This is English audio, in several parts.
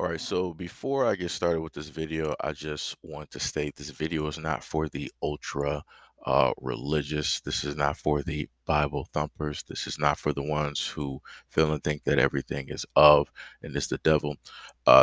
All right, so before I get started with this video, I just want to state this video is not for the ultra religious. This is not for the Bible thumpers. This is not for the ones who feel and think that everything is of and is the devil.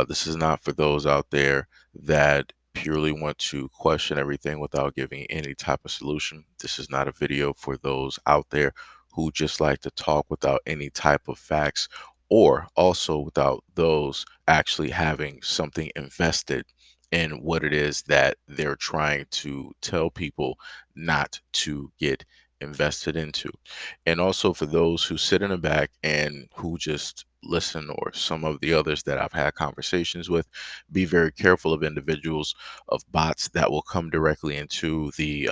This is not for those out there that purely want to question everything without giving any type of solution. This is not a video for those out there who just like to talk without any type of facts, or also without those actually having something invested in what it is that they're trying to tell people not to get invested into. And also for those who sit in the back and who just listen, or some of the others that I've had conversations with, be very careful of individuals, of bots that will come directly into the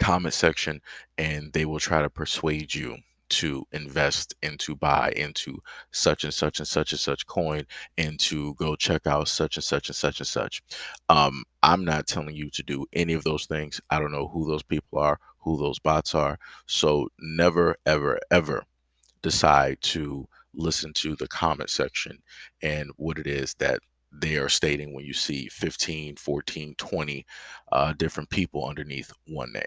comment section, and they will try to persuade you to invest and to buy into such and such and such and such coin, and to go check out such and such and such and such. I'm not telling you to do any of those things. I don't know who those people are, who those bots are. So never, ever, ever decide to listen to the comment section and what it is that they are stating when you see 15, 14, 20 different people underneath one name.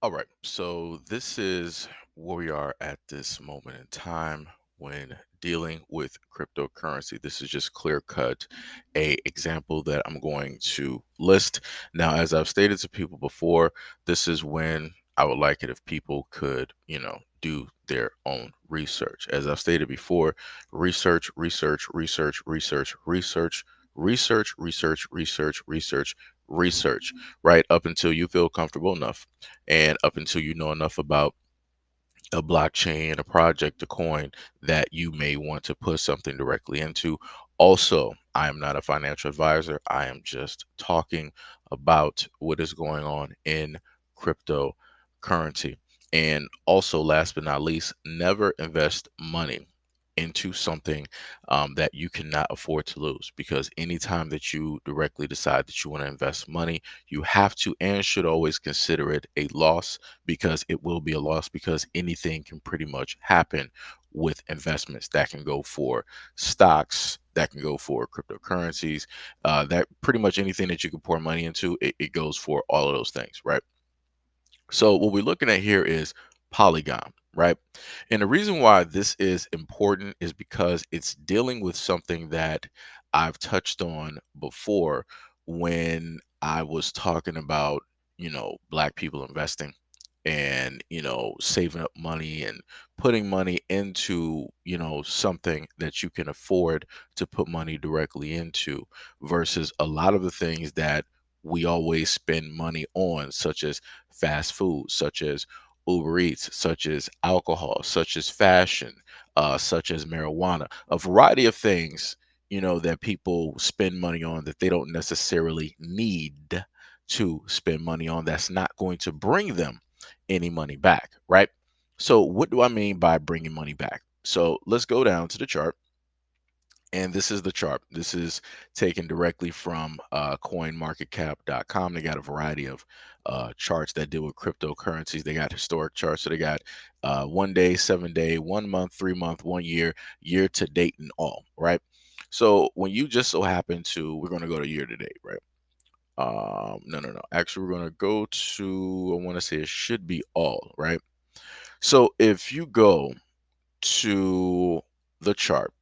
All right, so this is where we are at this moment in time when dealing with cryptocurrency. This is just clear cut a example that I'm going to list. Now, as I've stated to people before, this is when I would like it if people could, do their own research. As I've stated before, research, research, research, research, research, research, research, research, research, research, right up until you feel comfortable enough, and up until you know enough about a blockchain, a project, a coin that you may want to put something directly into. Also, I am not a financial advisor. I am just talking about what is going on in cryptocurrency. And also, last but not least, never invest money into something that you cannot afford to lose, because anytime that you directly decide that you want to invest money, you have to and should always consider it a loss, because it will be a loss, because anything can pretty much happen with investments. That can go for stocks, that can go for cryptocurrencies, that pretty much anything that you can pour money into, it goes for all of those things, right? So what we're looking at here is Polygon, right? And the reason why this is important is because it's dealing with something that I've touched on before when I was talking about, black people investing and, saving up money and putting money into, something that you can afford to put money directly into, versus a lot of the things that we always spend money on, such as fast food, such as Uber Eats, such as alcohol, such as fashion, such as marijuana, a variety of things, that people spend money on that they don't necessarily need to spend money on, that's not going to bring them any money back, right? So what do I mean by bringing money back? So let's go down to the chart, and this is the chart. This is taken directly from coinmarketcap.com. They got a variety of charts that deal with cryptocurrencies. They got historic charts. So they got 1 day, 7 day, 1 month, 3 month, 1 year, year to date, and all, right? So when you just so happen to, we're going to go to year to date, right? No, no, no. Actually, we're going to go to, I want to say it should be all, right? So if you go to the chart,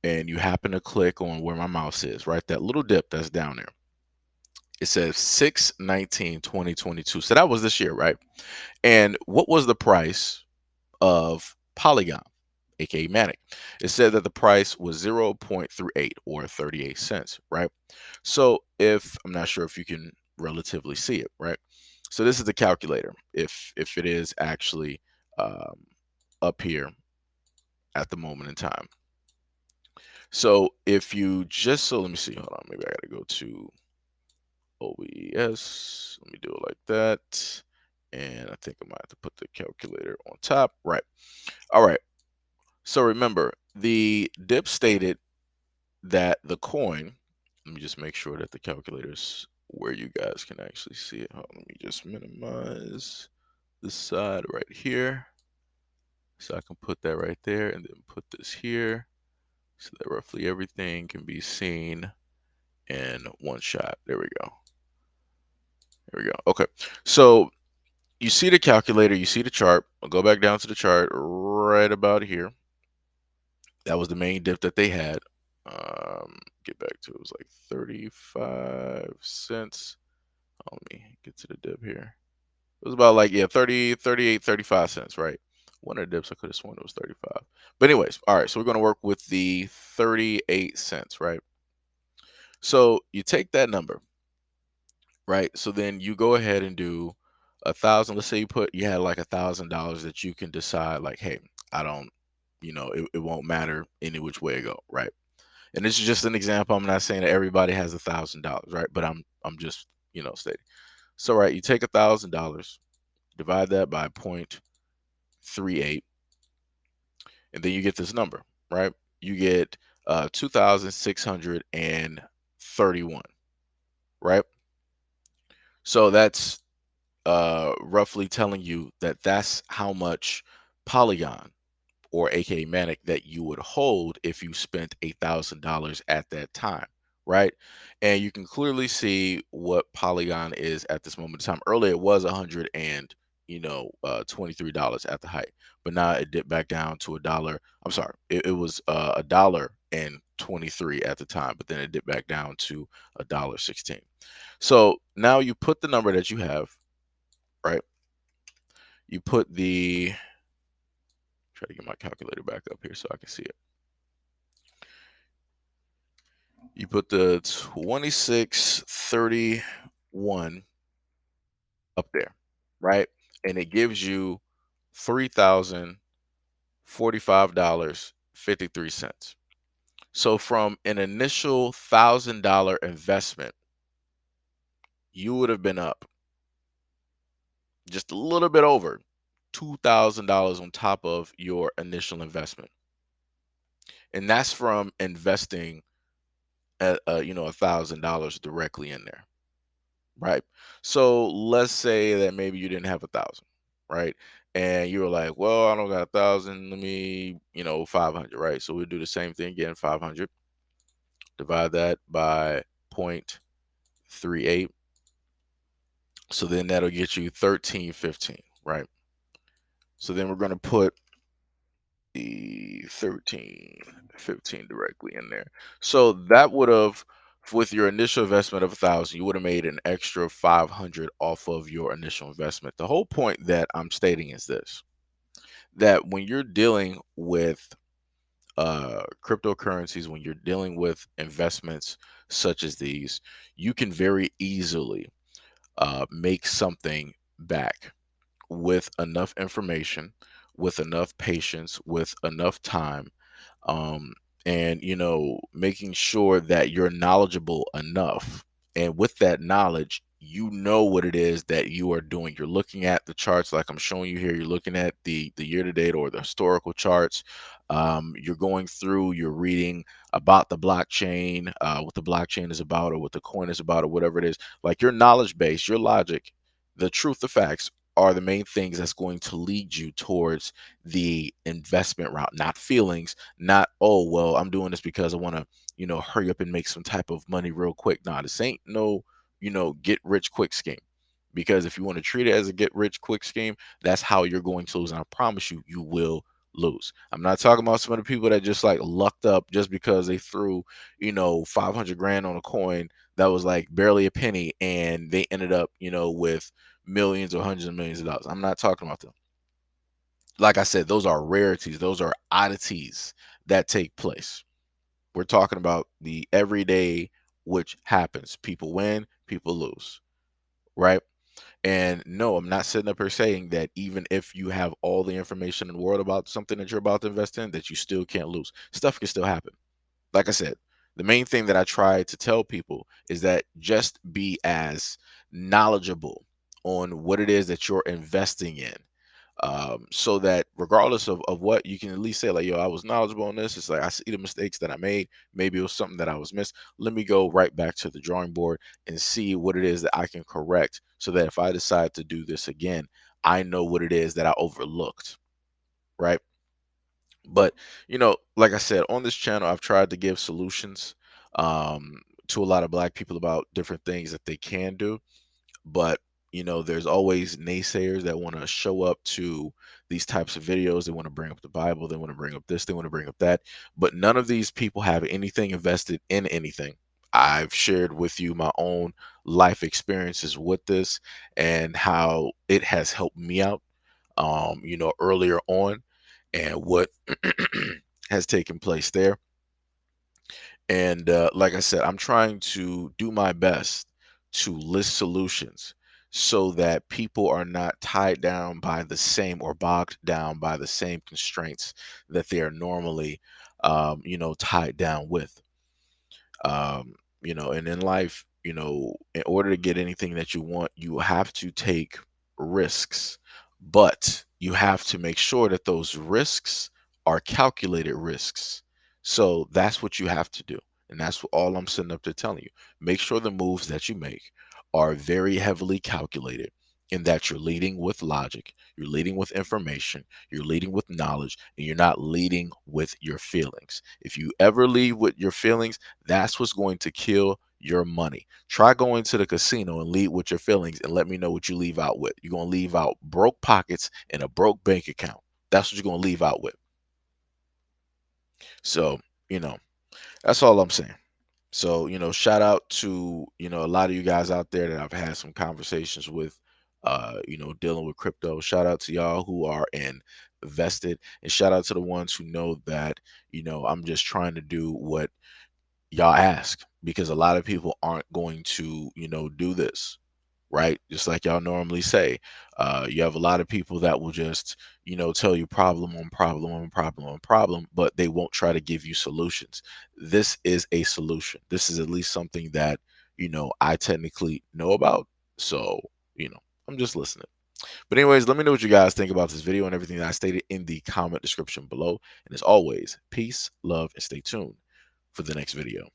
and you happen to click on where my mouse is, right? That little dip that's down there. It says 6/19/2022. So that was this year, right? And what was the price of Polygon, aka Manic? It said that the price was 0.38 or 38 cents, right? So if I'm not sure if you can relatively see it, right? So this is the calculator. If it is actually um, up here at the moment in time. So if you just, so let me see, hold on, maybe I gotta go to OBS. Let me do it like that. And I think I might have to put the calculator on top. Right. All right. So remember, the dip stated that the coin, let me just make sure that the calculator is where you guys can actually see it. Hold on, let me just minimize this side right here. So I can put that right there and then put this here. so that roughly everything can be seen in one shot. There we go. There we go. Okay. So you see the calculator, you see the chart. I'll go back down to the chart right about here. That was the main dip that they had. Get back to it was like 35 cents. Let me get to the dip here. It was about like, yeah, 30, 38, 35 cents, right? One of the dips, I could have sworn it was 35. But anyways, all right, so we're going to work with the 38 cents, right? So you take that number, right? So then you go ahead and do 1,000. Let's say you had like $1,000 that you can decide, like, hey, I don't, it won't matter any which way I go, right? And this is just an example. I'm not saying that everybody has $1,000, right? But I'm just, stating. So right, you take $1,000, divide that by 0.38, and then you get this number, right? You get 2,631, right? So that's roughly telling you that that's how much Polygon, or aka Manic, that you would hold if you spent $1,000 at that time, right? And you can clearly see what Polygon is at this moment in time. Earlier it was 100 and $23 at the height, but now it dipped back down to a dollar. I'm sorry, it was a dollar and 23 at the time, but then it dipped back down to $1.16. So now you put the number that you have, right? You put the, try to get my calculator back up here so I can see it. You put the 2631 up there, right? And it gives you $3,045.53. So from an initial $1,000 investment, you would have been up just a little bit over $2,000 on top of your initial investment. And that's from investing at $1,000 directly in there. Right. So let's say that maybe you didn't have 1,000, right? And you were like, well, I don't got 1,000. Let me, 500, right? So we'll do the same thing again, 500. Divide that by 0.38. So then that'll get you 1315, right? So then we're going to put the 1315 directly in there. So that would have, with your initial investment of 1,000, you would have made an extra 500 off of your initial investment. The whole point that I'm stating is this: that when you're dealing with cryptocurrencies, when you're dealing with investments such as these, you can very easily make something back with enough information, with enough patience, with enough time, um, and making sure that you're knowledgeable enough. And with that knowledge, you know what it is that you are doing. You're looking at the charts like I'm showing you here. You're looking at the year to date or the historical charts. You're going through, you're reading about the blockchain, what the blockchain is about, or what the coin is about, or whatever it is. Like, your knowledge base, your logic, the truth, the facts are the main things that's going to lead you towards the investment route, not feelings, not, oh, well, I'm doing this because I want to, hurry up and make some type of money real quick. Nah, this ain't no, get rich quick scheme. Because if you want to treat it as a get rich quick scheme, that's how you're going to lose. And I promise you, you will lose. I'm not talking about some of the people that just like lucked up just because they threw, 500 grand on a coin that was like barely a penny, and they ended up, with millions or hundreds of millions of dollars. I'm not talking about them. Like I said, those are rarities, those are oddities that take place. We're talking about the everyday, which happens. People win, people lose, right? And no, I'm not sitting up here saying that even if you have all the information in the world about something that you're about to invest in, that you still can't lose. Stuff can still happen. Like I said, the main thing that I try to tell people is that just be as knowledgeable on what it is that you're investing in, so that regardless of what, you can at least say, like, yo, I was knowledgeable on this. It's like, I see the mistakes that I made. Maybe it was something that I was missed. Let me go right back to the drawing board and see what it is that I can correct, so that if I decide to do this again, I know what it is that I overlooked, right? But, like I said, on this channel, I've tried to give solutions um, to a lot of black people about different things that they can do. But, there's always naysayers that want to show up to these types of videos. They want to bring up the Bible. They want to bring up this. They want to bring up that. But none of these people have anything invested in anything. I've shared with you my own life experiences with this and how it has helped me out, earlier on, and what has taken place there. And like I said, I'm trying to do my best to list solutions so that people are not tied down by the same or bogged down by the same constraints that they are normally, tied down with. And in life, in order to get anything that you want, you have to take risks, but you have to make sure that those risks are calculated risks. So that's what you have to do. And that's all I'm sitting up there telling you. Make sure the moves that you make are very heavily calculated, in that you're leading with logic, you're leading with information, you're leading with knowledge, and you're not leading with your feelings. If you ever lead with your feelings, that's what's going to kill your money. Try going to the casino and lead with your feelings and let me know what you leave out with. You're going to leave out broke pockets and a broke bank account. That's what you're going to leave out with. So, you know, that's all I'm saying. So, shout out to, a lot of you guys out there that I've had some conversations with, dealing with crypto. Shout out to y'all who are invested, and shout out to the ones who know that, I'm just trying to do what y'all ask, because a lot of people aren't going to, do this, right? Just like y'all normally say, you have a lot of people that will just, tell you problem on problem on problem on problem, but they won't try to give you solutions. This is a solution. This is at least something that, I technically know about. So, I'm just listening. But anyways, let me know what you guys think about this video and everything that I stated in the comment description below. And as always, peace, love, and stay tuned for the next video.